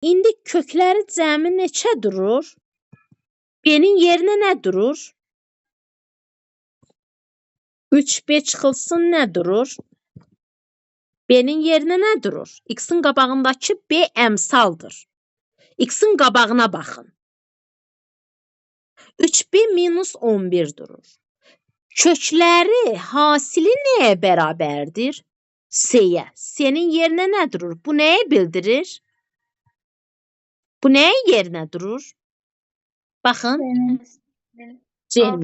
İndi kökləri cəmi neçə durur? B-nin yerinə nə durur? 3B çıxılsın nə durur? B-nin yerinə nə durur? X-in qabağındakı B əmsaldır. X-in qabağına baxın. 3B minus 11 durur. Kökləri hasili nəyə bərabərdir? C-yə. C-nin yerinə nə durur? Bu nəyi bildirir? Bu nəyin yerinə durur? Baxın. C-nin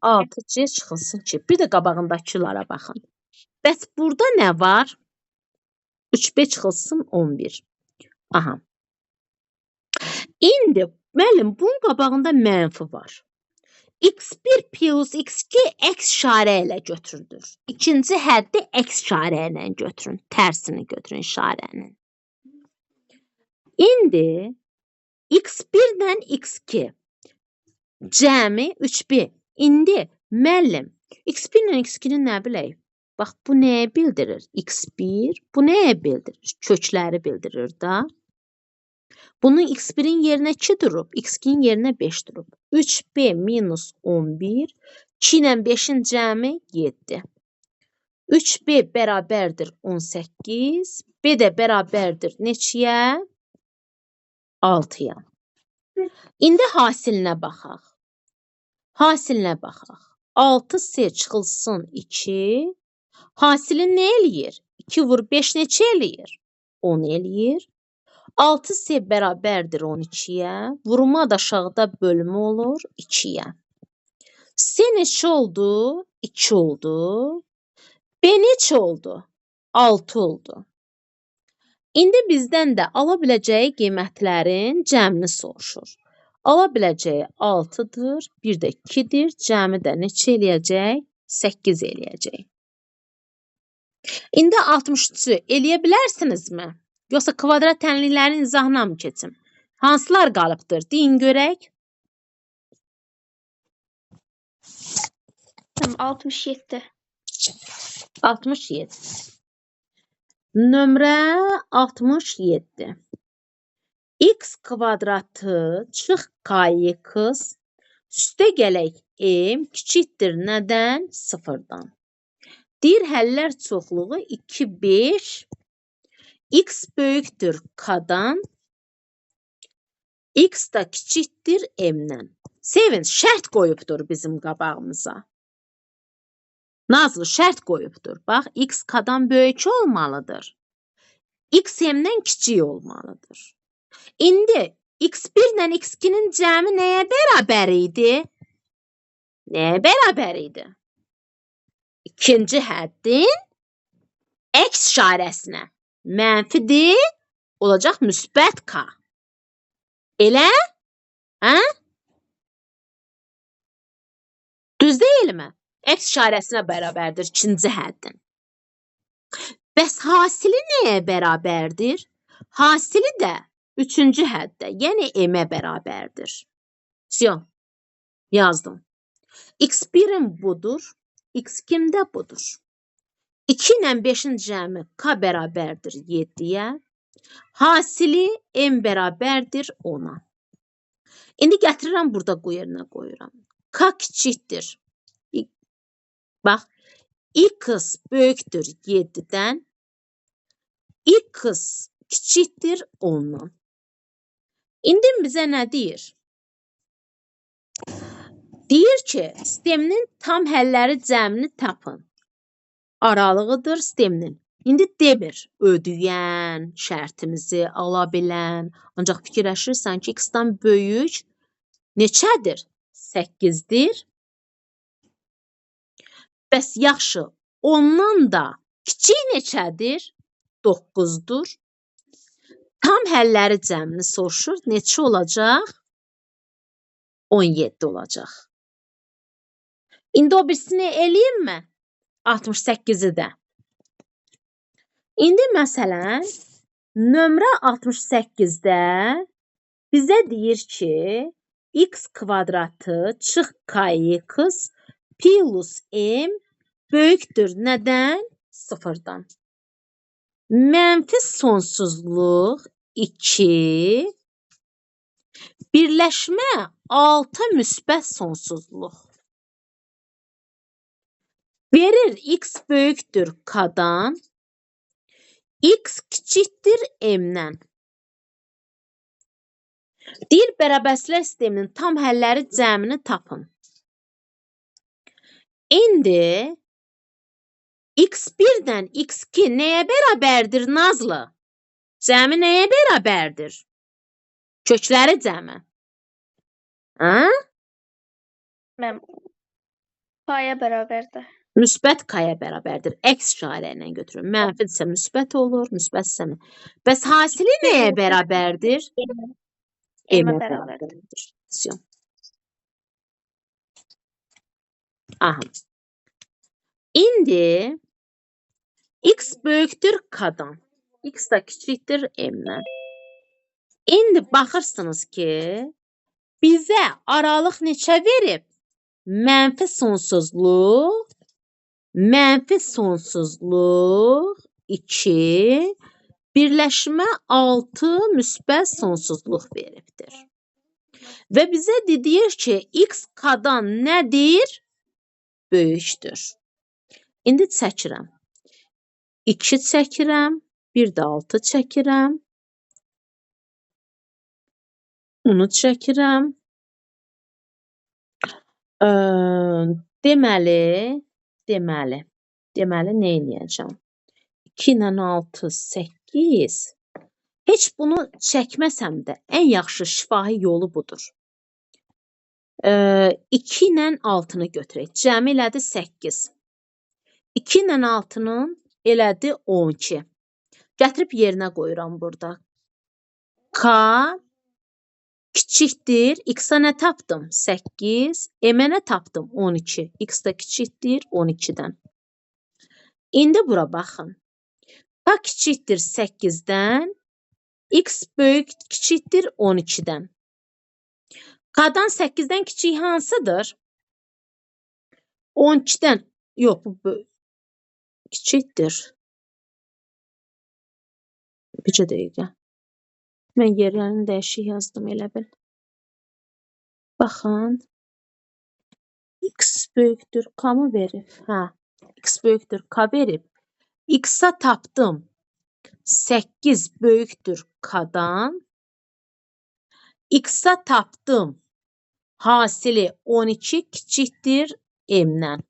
6C çıxılsın ki. Bir də qabağındakılara baxın. Bəs burada nə var? 3B çıxılsın 11. Aha. İndi müəllim bunun qabağında mənfi var. X1 plus X2 əks işarə ilə götürülür. İkinci həddi əks işarə ilə götürün. Tərsini götürün işarənin. İndi X1 ilə X2 cəmi 3B. İndi müəllim X1 ilə X2-ni nə bilək? Bax bu nəyə bildirir? X1 bu nəyə bildirir? Kökləri bildirir da. Bunun X1-in yerinə 2 durub, X2-nin yerinə 5 durub. 3B minus 11, 2 ilə 5-in cəmi 7. 3B bərabərdir 18, B də bərabərdir neçəyə? 6-ya. İndi hasilinə baxaq. Hasilinə baxaq. 6C çıxılsın 2. Hasili nə eləyir? 2 vur 5 neçə eləyir? 10 eləyir. 6C bərabərdir 12-yə. Vurma da aşağıda bölümü olur 2-yə. C neçə oldu? 2 oldu. B neçə oldu? 6 oldu. İndi bizdən də ala biləcəyi qiymətlərin cəmini soruşur. Ala biləcəyi 6-dır, bir də 2-dir. Cəmi də neçə eləyəcək? 8 eləyəcək. İndi 63-ü eləyə bilərsinizmi? Yoxsa kvadrat tənliklərin izahına mı keçim? Hansılar qalıbdır? Deyin görək. 67. 67. Nömrə 67. X kvadratı çıx KX üstə gələk M kiçikdir nədən? 0-dan. Deyir həllər çoxluğu 2, 5. X böyükdür K-dan. X da kiçikdir M-dən. Sevinç şərt qoyubdur bizim qabağımıza. Nazlı şərt qoyubdur. Bax, X K-dan böyük olmalıdır. X M-dən kiçik olmalıdır. İndi X1 ilə X2-nin cəmi nəyə bərabər idi? Nəyə bərabər idi? İkinci həddin əks işarəsinə. Mənfidir, olacaq müsbət K. Elə? Hə? Düz deyilmi? Əks işarəsinə bərabərdir ikinci həddin. Bəs hasili nəyə bərabərdir? Hasili də üçüncü həddə, yəni M-ə bərabərdir. Yazdım. X1-in budur, X2-in də budur. 2 ilə 5-in cəmi K bərabərdir 7-yə. Hasili M bərabərdir 10-a. İndi gətirirəm burada yerinə qoyuram. K kiçikdir. Bax, X böyükdür 7-dən. X kiçikdir 10-dan. İndi bizə nə deyir? Deyir ki, sisteminin tam həlləri cəmini tapın. Aralığıdır sisteminin. İndi demir ödəyən, şərtimizi ala bilən. Ancaq fikirləşirsən ki, X-dan böyük neçədir? 8-dir. Bəs yaxşı, ondan da kiçik neçədir? 9-dur. Tam həlləri cəmini soruşur. Neçə olacaq? 17 olacaq. İndi o birisini eləyim mi? 68-i də. İndi məsələn, nömrə 68-də bizə deyir ki, X kvadratı çıx KX plus M böyükdür nədən? 0-dan. Mənfi sonsuzluq 2 birləşmə 6 müsbət sonsuzluq. Verir x böyükdür k-dan, x kiçikdir m-dən. Deyir, bərabərsizlər sisteminin tam həlləri cəmini tapın. İndi x1-dən x2 nəyə bərabərdir Nazlı? Cəmi nəyə bərabərdir? Kökləri cəmi. K'ya bərabərdir. Müsbət k-ya bərabərdir. Əks işarə ilə götürün. Mənfidirsə müsbət olur, müsbətsə mi? Bəs hasili nəyə bərabərdir? M-ə bərabərdir. Aha. İndi x böyükdür k-dan. X da kiçikdir m-dən. İndi baxırsınız ki, bizə aralıq neçə verib? Mənfi sonsuzluq, mənfi sonsuzluq 2, birləşmə 6 müsbət sonsuzluq veribdir. Və bizə deyir ki, x k-dan nədir? Böyükdür. İndi çəkirəm. 2 çəkirəm, bir də 6 çəkirəm. Onu çəkirəm. Deməli, nə edəcəm? 2 ilə 6, 8. Heç bunu çəkməsəm də ən yaxşı şifahi yolu budur. 2 ilə 6-nı götürək. Cəmi elədi 8. 2 ilə 6-nın elədi 12. Gətirib yerinə qoyuram burada. K kiçikdir. X-a nə tapdım? 8. M-ə nə tapdım? 12. X da kiçikdir 12-dən. İndi bura baxın. K kiçikdir 8-dən. X böyük kiçikdir 12-dən. K-dan 8-dən kiçik hansıdır? 12-dən. Yox, bu kiçikdir. Bircə dəqiqə. Mən yerlərini dəyişik yazdım elə bil. Baxın. X böyükdür k-mı verib? Hə. X böyükdür k verib. X-a tapdım. 8 böyükdür k-dan. X-a tapdım. Hasili 12 kiçikdir m-dən.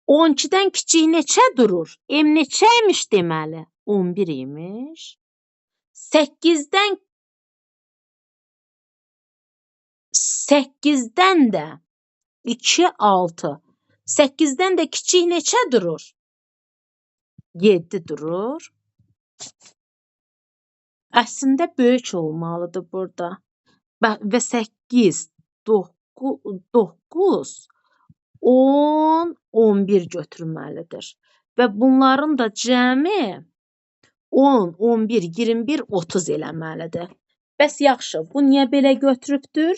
12-dən kiçik neçə durur? M neçəymiş deməli? 11 imiş. 8-dən də 2, 6. 8-dən də kiçik neçə durur? 7 durur. Əslində böyük olmalıdır burada. Və 8, 9, 10, 11 götürməlidir. Və bunların da cəmi 10, 11, 21, 30 eləməlidir. Bəs yaxşı, bu niyə belə götürübdür?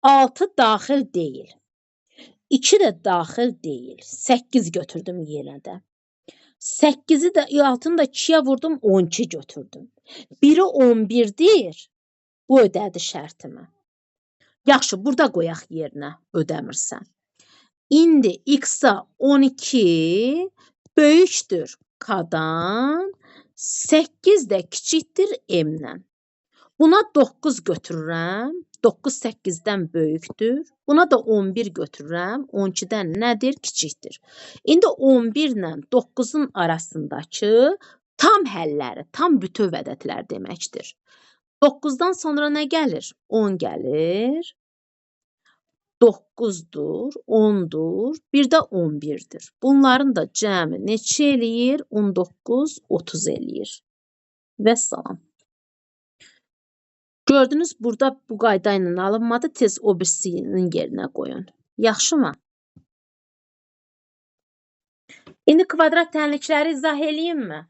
6 daxil deyil. 2 də daxil deyil. 8 götürdüm yenə də. 8-i də 6-nı da 2-yə vurdum, 12 götürdüm. Biri 11-dir. Bu ödədi şərtimi. Yaxşı, burada qoyaq yerinə ödəmirsən. İndi x-a 12 böyükdür k-dan, 8 də kiçikdir m-dən. Buna 9 götürürəm. 9 8-dən böyükdür. Buna da 11 götürürəm. 12-dən nədir? Kiçikdir. İndi 11 ilə 9-un arasındakı tam həlləri, tam bütöv ədədlər deməkdir. 9-dan sonra nə gəlir? 10 gəlir. 9-dur, 10-dur, bir də 11-dir. Bunların da cəmi neçə eləyir? 19, 30 eləyir. Və salam. Gördünüz, burada bu qayda ilə alınmadı, tez o birisinin yerinə qoyun. Yaxşımı? İndi kvadrat tənlikləri izah eləyim mi?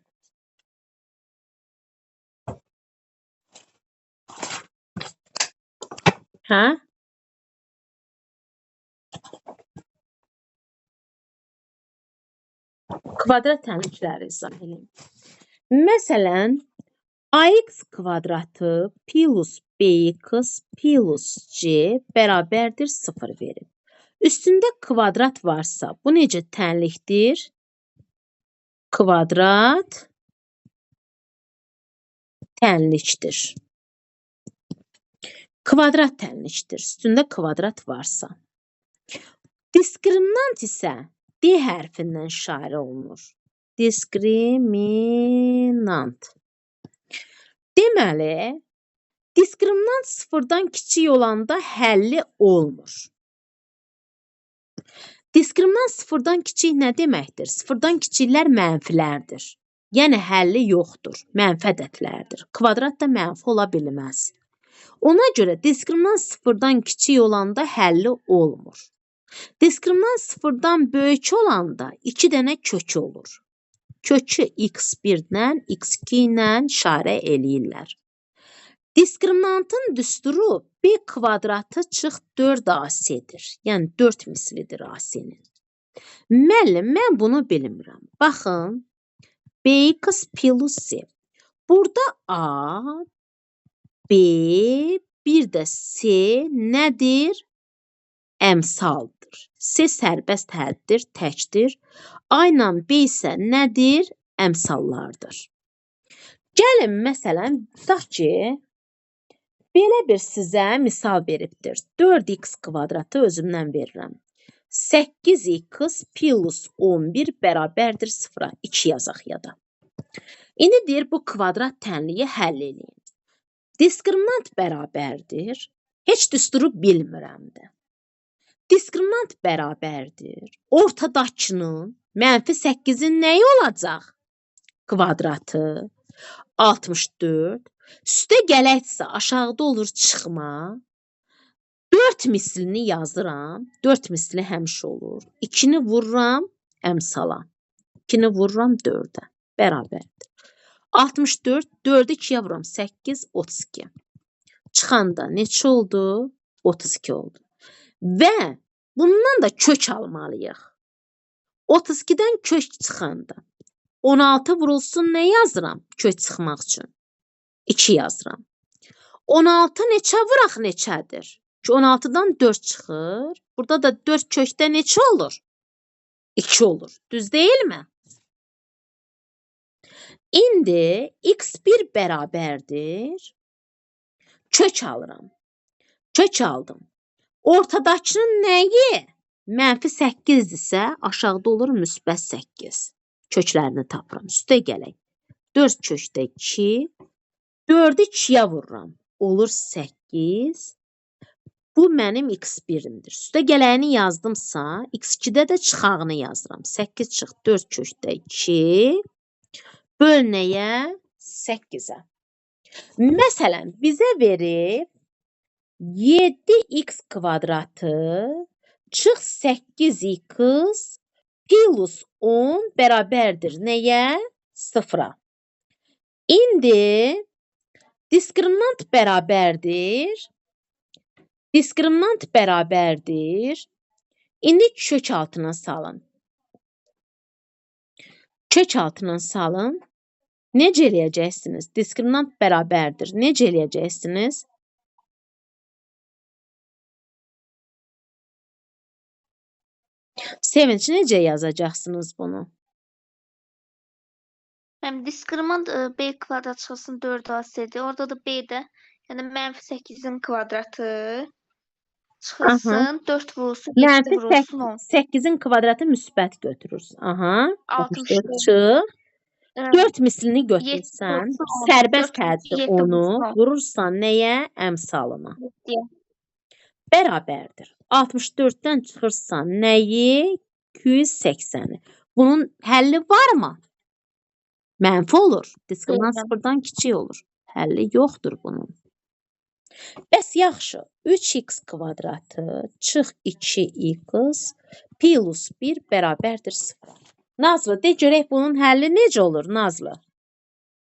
Hə? Kvadrat tənlikləri izah eləyim. Məsələn, ax kvadratı plus bx plus c bərabərdir 0 verir. Üstündə kvadrat varsa, bu necə tənlikdir? Kvadrat tənlikdir. Kvadrat tənlikdir. Üstündə kvadrat varsa. Diskriminant isə D hərfindən işarə olunur. Diskriminant. Deməli, diskriminant sıfırdan kiçik olanda həlli olmur. Diskriminant sıfırdan kiçik nə deməkdir? Sıfırdan kiçiklər mənfilərdir. Yəni həlli yoxdur, mənfi ədədlərdir. Kvadrat da mənfi ola bilməz. Ona görə diskriminant sıfırdan kiçik olanda həlli olmur. Diskriminant sıfırdan böyük olanda 2 dənə kökü olur. Kökü x1-dən, x2-dən işarə eləyirlər. Diskriminantın düsturu b kvadratı çıx 4ac-dir. Yəni 4 mislidir ac-nin. Müəllim, mən bunu bilmirəm. Baxın, bx plus c. Burada a, b, bir də c nədir? Əmsaldır. C sərbəst həddir, təkdir. A ilə b isə nədir? Əmsallardır. Gəlin, məsələn, tutaq ki, belə bir sizə misal veribdir. 4x kvadratı özümdən verirəm. 8x plus 11 bərabərdir 0-a. 2 yazaq ya da. İndi deyir, bu kvadrat tənliyi həll edin. Diskriminant bərabərdir. Heç düsturu bilmirəm də. Diskriminant bərabərdir. Ortadakının mənfi 8-in nəyi olacaq? Kvadratı. 64. Üstə gələksə aşağıda olur çıxma. 4 mislini yazıram. 4 misli həmişə olur. 2-ni vururam əmsala. 2-ni vururam 4-ə. Bərabərdir. 64. 4-ü 2-yə vururam. 8, 32. Çıxanda neçə oldu? 32 oldu. Və bundan da kök almalıyıq. 32-dən kök çıxanda 16 vurulsun nə yazıram? Kök çıxmaq üçün. 2 yazıram. 16 neçə vuraq neçədir? Ki 16-dan 4 çıxır. Burada da 4 kökdə neçə olur? 2 olur. Düz deyilmi? İndi x1 bərabərdir. Kök alıram. Kök aldım. Ortadakının nəyi? Mənfi 8-dirsə aşağıda olur müsbət 8. Köklərini tapıram. Üstə gələk. 4 kökdə 2. 4-ü 2-yə vururam. Olur 8. Bu mənim x1-imdir. Üstə gələyini yazdımsa, x2-də də çıxağını yazıram. 8 çıx 4 kökdə 2. Böl nəyə? 8-ə. Məsələn, bizə verib 7x kvadratı çıx 8x plus 10 bərabərdir nəyə? 0-a. İndi diskriminant bərabərdir. Diskriminant bərabərdir. İndi kök altına salın. Kök altına salın. Necə eləyəcəksiniz? Diskriminant bərabərdir. Necə eləyəcəksiniz? Sevinç, necə yazacaqsınız bunu? Həm diskriminant b kvadrat çıxılsın 4ac-dir. Orada da b-də, yəni mənfi 8-in kvadratı çıxılsın, 4 vurulsun, 7 Mənfi vurulsun 10. 8-in kvadratı müsbət götürürsün. Aha. 64 çıx. 4 mislini 7 götürsən, vurulsun 10. sərbəst 4 həddir 7 onu vurulsun 10. vurursan nəyə? Əmsalına. Diye. Bərabərdir. 64-dən çıxırsan nəyi? 280-i. Bunun həlli varmı? Mənfi olur. Diskriminant Deyiləm. sıfırdan kiçik olur. Həlli yoxdur bunun. Bəs yaxşı. 3x kvadratı çıx 2x plus 1 bərabərdir 0. Nazlı, de görək bunun həlli necə olur Nazlı?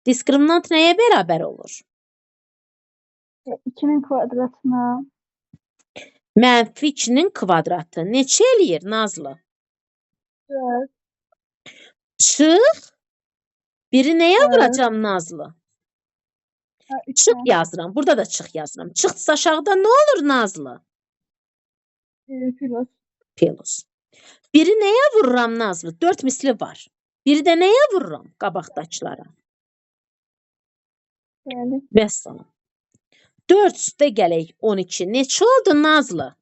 Diskriminant nəyə bərabər olur? 2'nin kvadratına Mənfi 2-nin kvadratı neçə eləyir Nazlı? 4. Çıx. Biri nəyə Evet. vuracam Nazlı? Çıx yazıram. Burada da çıx yazıram. Çıxsa aşağıda nə olur Nazlı? Plus. Pelus. Biri nəyə vururam Nazlı? 4 misli var. Biri də nəyə vururam? Qabaqdakılara. Yani Vəssalam. 4 üstə gələk 12. Neçə oldu Nazlı?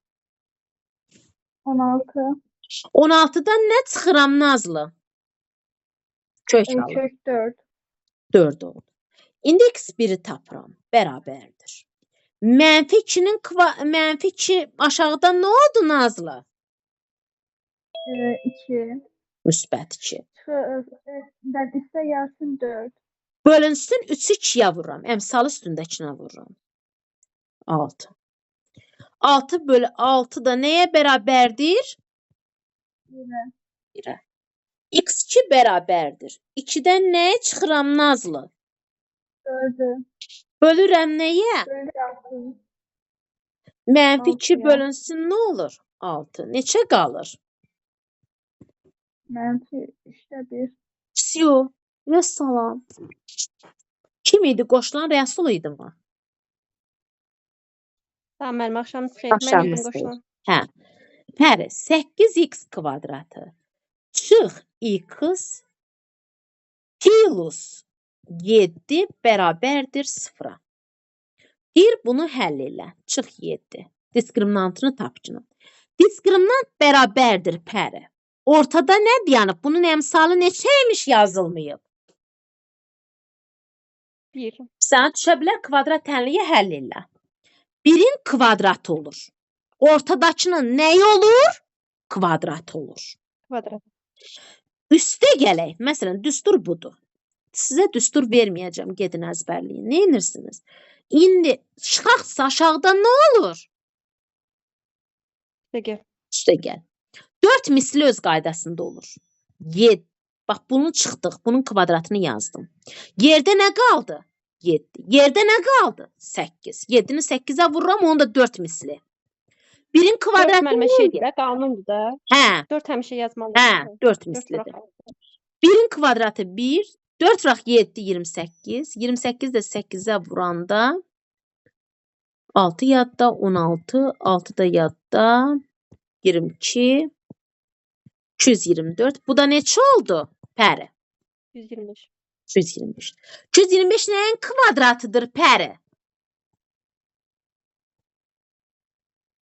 16. 16-dan nə çıxıram Nazlı? Kök alır. Kök 4. 4 oldu. İndi x1-i tapıram. Bərabərdir. Mənfi 2 aşağıdan nə oldu Nazlı? 2. Müsbət 2. Ben ise yazsın 4. Bölünsün 3'ü 2'ye vururam. Emsal üstündekine vururam. 6. 6 bölü 6 da neye beraberdir? 1'e. X2 beraberdir. 2'den neye çıxıram Nazlı? 4'ü. Bölürəm neye? Mənfi 2 6'ya. bölünsün ne olur? 6. Neçə qalır? Mənfi 3'te 1. Psiyo. Vəssalam. Kim idi? Qoşulan Rəsul idi mi? Tamam, mənim axşam xeyir. Axşam Mən idim xeyir. qoşulan. Hə. Pəri 8x kvadratı çıx x plus 7 bərabərdir 0-a. Bir bunu həll elə. Çıx 7. Diskriminantını tapcınım. Diskriminant bərabərdir pəri. Ortada nə dayanıb? Bunun əmsalı neçəymiş yazılmayıb? 1. Sən düşə bilər kvadrat tənliyi həll elə. 1'in kvadratı olur. Ortadakının nəyi olur? Kvadratı olur. Kvadrat. Üstə gələk. Məsələn, düstur budur. Sizə düstur verməyəcəm. Gedin əzbərləyin. Nə edirsiniz? İndi çıxaqsa aşağıda nə olur? Peki. Üstə gəl. 4 misli öz qaydasında olur. 7. Bax, bunu çıxdıq. Bunun kvadratını yazdım. Yerdə nə qaldı? 7. Yerdə nə qaldı? 8. 7'ni 8'e vururam, onu da 4 misli. 1'in 4 kvadratı mənim nə şeydir edir? də, qanundur da. Hə, 4 həmişə yazmalıyıq. hə, 4 mislidir. 1'in kvadratı 1, 4 vuraq 7, 28. 28 də 8'e vuranda 6 yadda, 16, 6 da yadda, 22, 224. Bu da neçə oldu? Pəri. 125. 225. 225 nəyin kvadratıdır pəri?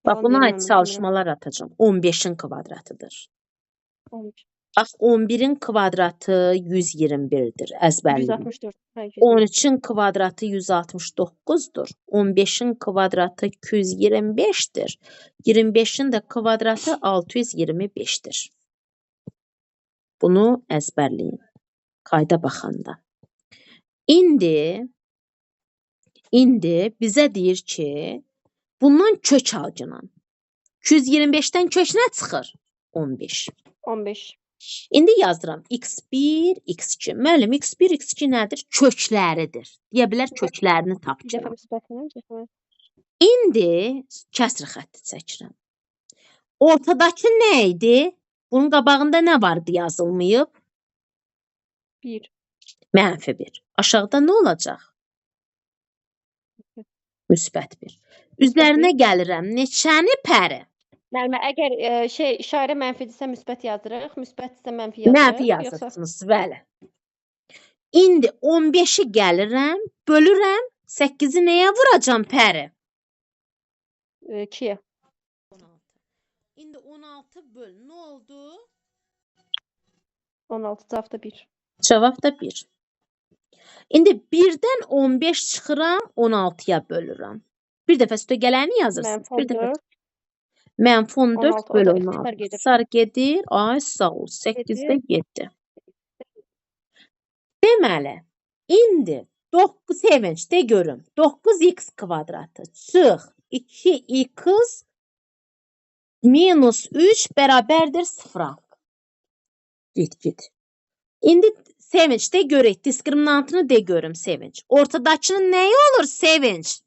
Bax, buna ait çalışmalar atacağım. 15'in kvadratıdır. 15. Bax, 11'in kvadratı 121'dir. Əzbərləyin. 164. Hə, 13'in kvadratı 169'dur. 15'in kvadratı 225'dir. 25'in də kvadratı 625'dir. Bunu əzbərləyin. Qayda baxanda. İndi bizə deyir ki, bundan kök alcınan. 225'dən kök nə çıxır? 15. 15. İndi yazdıram. x1, x2. Müəllim, x1, x2 nədir? Kökləridir. Deyə bilər köklərini Bir dəfə tapacağam. müsbətini, bir dəfə. İndi kəsr xətti çəkirəm. Ortadakı nə idi? Bunun qabağında nə vardı yazılmayıb? 1. Mənfi 1. Aşağıda nə olacaq? Müsbət 1. Üzərinə gəlirəm. Neçəni pəri? Müəllimə, əgər işarə mənfidirsə müsbət yazırıq, müsbətdirsə mənfi yazırıq. Mənfi yazırsınız, bəli. İndi 15'i gəlirəm, bölürəm, 8'i nəyə vuracam pəri? 2-yə. 16. İndi 16 böl, nə oldu? 16 cavabda 1. Cavab da 1. İndi 1'dən 15 çıxıram, 16'ya bölürəm. Bir dəfə üstə gələni yazırsınız. Mənfi Bir dəfə 14. mənfi 14 16, böl o da 16. sar gedir. Sar gedir. Ay sağ ol. 8'də 7. Deməli, indi 9 sevinç de görüm. 9x kvadratı çıx 2x minus 3 bərabərdir 0'a. Git. İndi sevinç de görək. Diskriminantını de görüm sevinç. Ortadakının nəyi olur sevinç?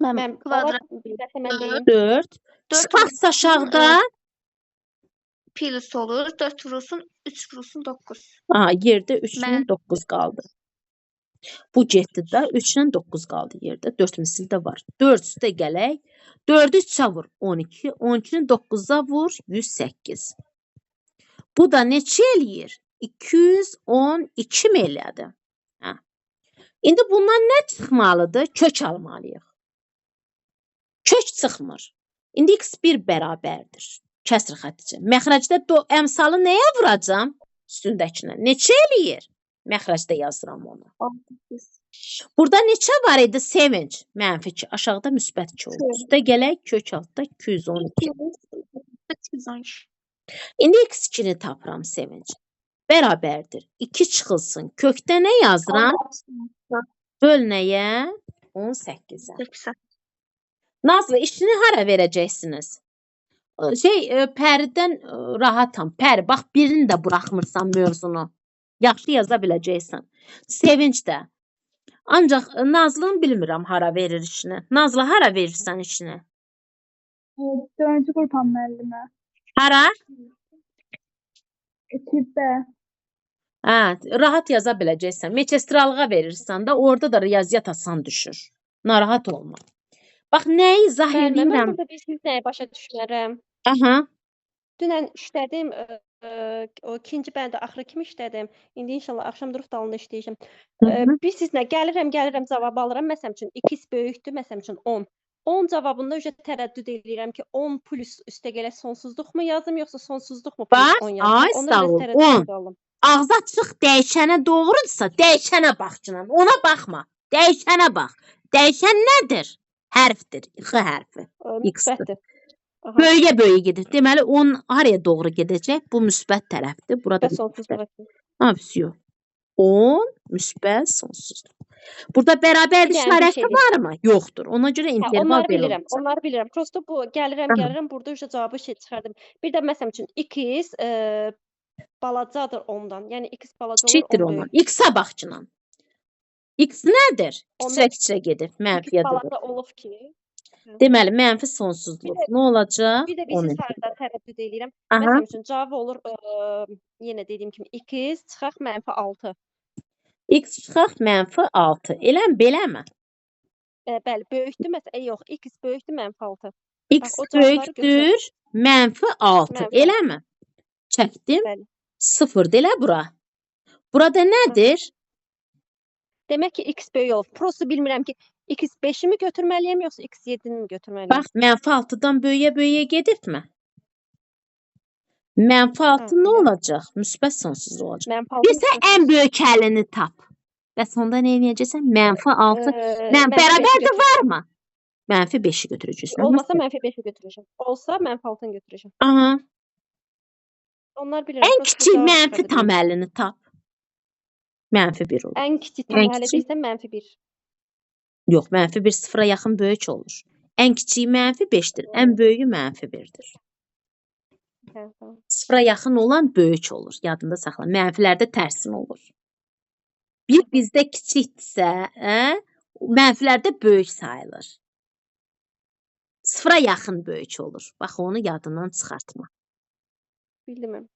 Mən Kvadrat bir dəfə mən deyim. 4. Çıxaqsa aşağıda. plus olur. 4 vurulsun, 3 vurulsun 9. Yerdə 3 Mən- 9 qaldı. Bu getdi də 3-dən 9 qaldı yerdə. 4 misildə var. 4 üstə gələk. 4-ü 3-ə vur 12. 12-ni 9-a vur 108. Bu da neçə eləyir? 212 mi elədi? Hə. İndi bundan nə çıxmalıdır? Kök almalıyıq. Kök çıxmır. İndi x1 bərabərdir. Kəsr xətticə. Məxrəcdə əmsalı nəyə vuracam? Üstündəkinə. Neçə eləyir? Məxrəcdə yazıram onu. 18. Burada neçə var idi? Sevinç. -2. Aşağıda müsbət 2 olur. Üstə gələk kök altda 212. 212. İndi x2-ni tapıram Sevinç. Bərabərdir. 2 çıxılsın. Kökdə nə yazıram? Böl nəyə? 18-ə. 80. Nazlı, işini hara verəcəksiniz? Pəridən rahatam. Pəri, bax birini də buraxmırsan mövzunu. Yaxşı yaza biləcəksən. Sevinç də. Ancaq Nazlını bilmirəm hara verir işini. Nazlı, hara verirsən işini? 4-cü qrupan müəllimə. Hara? 2-də. Hə, rahat yaza biləcəksən. Meçestralığa verirsən də orada da riyaziyyat asan düşür. Narahat olma. Bax, nəyi izah Mən edirəm? burada bilirsiniz nəyə başa düşmərəm. Aha. Dünən işlədim, o ikinci bəndə axırı kimi işlədim. İndi inşallah axşam durub dalında işləyəcəm. Bilirsiniz nə, gəlirəm cavab alıram. Məsələn üçün 2x böyükdür, məsələn üçün 10. 10 cavabında tərəddüd edirəm ki, 10 plus üstə gələ sonsuzluq mu yazım, yoxsa sonsuzluq mu plus 10 yazım? Ay, sağ ol, 10. Ağzı açıq dəyişənə doğrudursa, dəyişənə bax canım. Ona baxma. Dəyişənə bax. Dəyişən nədir? Hərfdir. X hərfi. Müsbətdir. Böyüyə gedir. Deməli, 10 haraya doğru gedəcək? Bu müsbət tərəfdir. Burada sonsuzluq. Yox. 10 müsbət sonsuzluq. Burada bərabər işarəti varmı? Yoxdur. Ona görə interval verilmir. Onları bilirəm. Prosta bu gəlirəm, burada çıxardım. çıxardım. Bir də məsələn üçün x balacadır ondan. Yəni x balaca olur, kiçikdir ondan. X-a bax canım. X nədir? Kiçə gedir. Mənfiyə doğru. Balaca olub ki. Deməli, mənfi sonsuzluq. Nə olacaq? Bir də bir harada tərəddüd edirəm. Məsələn üçün cavab olur, yenə dediyim kimi x çıxaq -6. X çıxaq -6. Eləm beləmi? Bəli, böyükdür məsələn. Yox, x böyükdür -6. X böyükdür -6. Eləmi? Çəkdim. 0 elə bura. Burada nədir? Demək ki, x böyük olur. Prosta bilmirəm ki, x5-i mi götürməliyəm, yoxsa x7-ni mi götürməliyəm? Bax, -6-dan böyüyə gedibmi? -6 nə olacaq? Müsbət sonsuzluq olacaq. Bilsə ən böyük əlini tap. Bəs onda nə edəcəksən? -6. Bərabər də varmı? -5-i götürəcəksən. Olmasa -5-i götürəcəm. Olsa -6-ını götürəcəm. Aha. Onlar bilirəm. Ən kiçik mənfi tam əlini tap. -1 olur. Ən kiçik tam hələ deyirsən -1. Yox, -1 sıfıra yaxın böyük olur. Ən kiçiyi -5-dir, ən böyüyü -1-dir. Sıfıra yaxın olan böyük olur. Yadında saxla. Mənfilərdə tərsin olur. Bir bizdə kiçikdirsə, mənfilərdə böyük sayılır. Sıfıra yaxın böyük olur. Bax, onu yadından çıxartma. Bildim.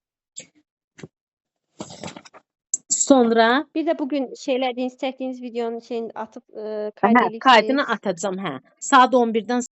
Sonra bir də bugün çəkdiyiniz videonun şeyini atıb kaydını kaydını atacağam, hə. Saat 11-dən